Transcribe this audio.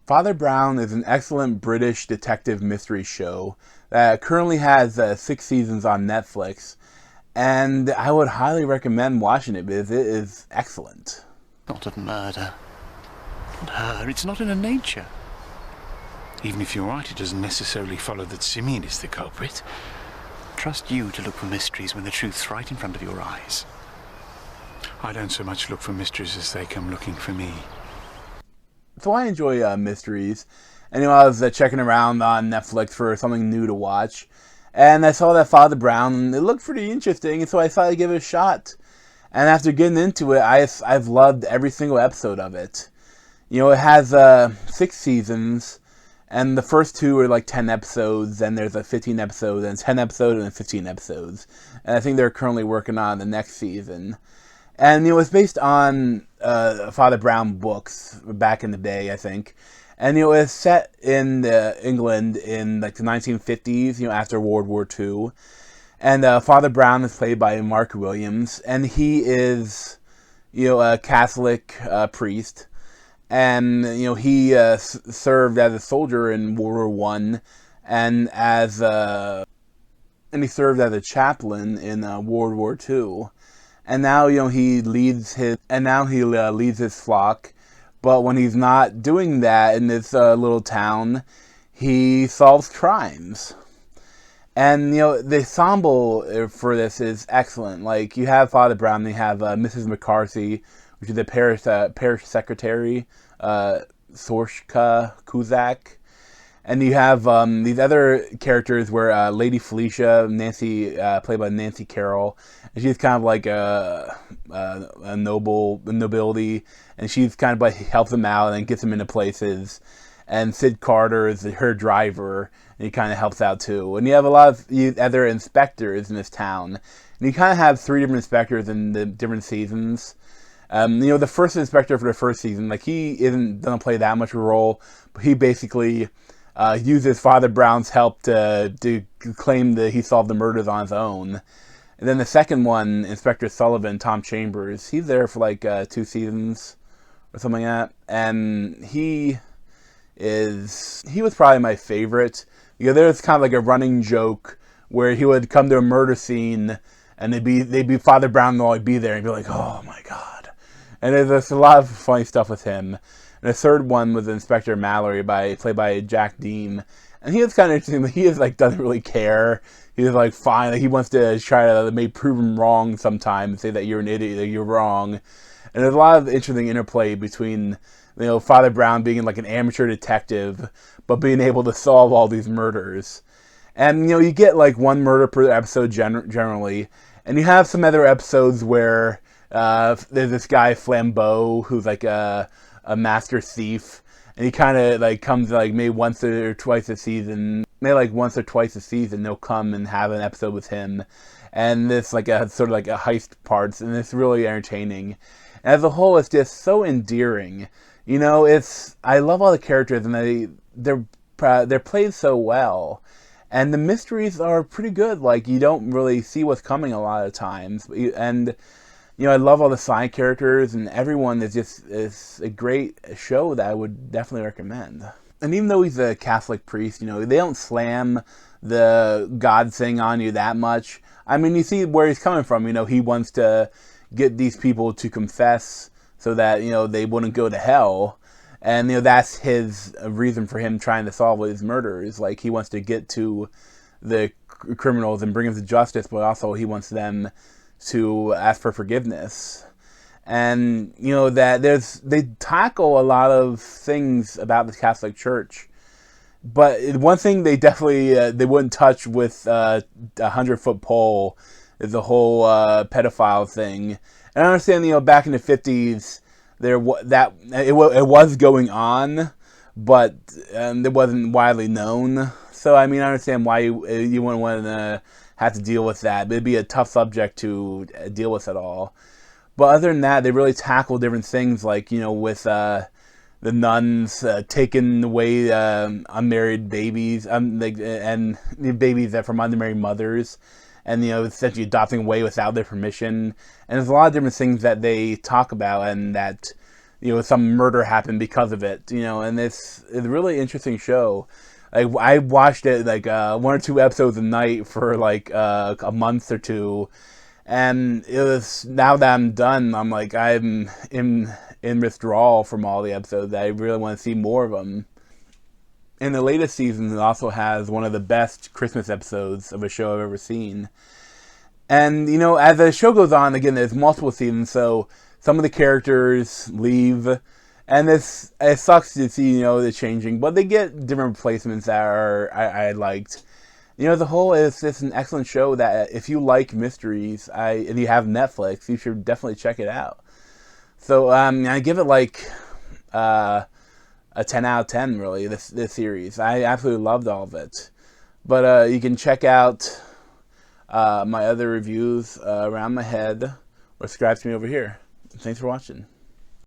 Father Brown is an excellent British detective mystery show that currently has 6 seasons on Netflix, and I would highly recommend watching it because it is excellent. Not of murder. Not her. It's not in her nature. Even if you're right, it doesn't necessarily follow that Simeon is the culprit. Trust you to look for mysteries when the truth's right in front of your eyes. I don't so much look for mysteries as they come looking for me. So I enjoy mysteries, and I was checking around on Netflix for something new to watch, and I saw that Father Brown, and it looked pretty interesting, and so I thought I'd give it a shot. And after getting into it, I've loved every single episode of it. It has 6 seasons, and the first two are like 10 episodes, then there's 15 episodes, and 10 episodes, and then 15 episodes. And I think they're currently working on the next season. And it's based on Father Brown books back in the day, I think. And it's set in England in like the 1950s, after World War II. And Father Brown is played by Mark Williams, and he is, a Catholic priest. And he served as a soldier in World War I, and he served as a chaplain in World War II. And now he leads his flock, but when he's not doing that in this little town, he solves crimes. And the ensemble for this is excellent. Like, you have Father Brown, you have Mrs. McCarthy, which is the parish secretary, Sorshka Kuzak. And you have these other characters where Lady Felicia, Nancy, played by Nancy Carroll, and she's kind of like a nobility, and she's kind of like helps them out and gets them into places. And Sid Carter is her driver, and he kind of helps out too. And you have a lot of other inspectors in this town, and you kind of have 3 different inspectors in the different seasons. The first inspector for the first season, like, doesn't play that much of a role, but he basically uses Father Brown's help to claim that he solved the murders on his own. And then the second one, Inspector Sullivan, Tom Chambers, he's there for like 2 seasons or something like that. And he was probably my favorite. There's kind of like a running joke where he would come to a murder scene and they'd be Father Brown would be there and be like, oh my God. And there's a lot of funny stuff with him. And the third one was Inspector Mallory, played by Jack Dean. And he was kind of interesting. He doesn't really care. He's like, fine. Like, he wants to try to prove him wrong sometimes, say that you're an idiot, that you're wrong. And there's a lot of interesting interplay between, Father Brown being like an amateur detective, but being able to solve all these murders. And, you get like 1 murder per episode generally. And you have some other episodes where there's this guy, Flambeau, who's like a master thief, and he kind of like comes like maybe once or twice a season. Maybe like once or twice a season they'll come and have an episode with him, and this like a sort of like a heist parts, and it's really entertaining. And as a whole, it's just so endearing. I love all the characters, and they're played so well, and the mysteries are pretty good. Like, you don't really see what's coming a lot of times, and I love all the side characters, and everyone is a great show that I would definitely recommend. And even though he's a Catholic priest, they don't slam the God thing on you that much. I mean, you see where he's coming from. He wants to get these people to confess so that, they wouldn't go to hell. And, that's his reason for him trying to solve his murders. Like, he wants to get to the criminals and bring them to justice, but also he wants them to ask for forgiveness. And that they tackle a lot of things about the Catholic Church, but one thing they definitely they wouldn't touch with a 100-foot pole is the whole pedophile thing. And I understand, back in the 50s it was going on, but it wasn't widely known. So I understand why you wouldn't want to have to deal with that. It'd be a tough subject to deal with at all. But other than that, they really tackle different things, like, with the nuns taking away unmarried babies, and the babies that from unmarried mothers, and essentially adopting away without their permission. And there's a lot of different things that they talk about, and that some murder happened because of it. And it's a really interesting show. Like, I watched it like 1 or 2 episodes a night for like a month or two, and it was, now that I'm done, I'm like, I'm in withdrawal from all the episodes. I really want to see more of them. In the latest season, it also has one of the best Christmas episodes of a show I've ever seen. And, as the show goes on, again, there's multiple seasons, so some of the characters leave, and it sucks to see, the changing, but they get different replacements that I liked. The whole is just an excellent show that if you like mysteries, and you have Netflix, you should definitely check it out. So, I give it like a 10 out of 10, really, this series. I absolutely loved all of it. But you can check out my other reviews around my head, or subscribe to me over here. Thanks for watching.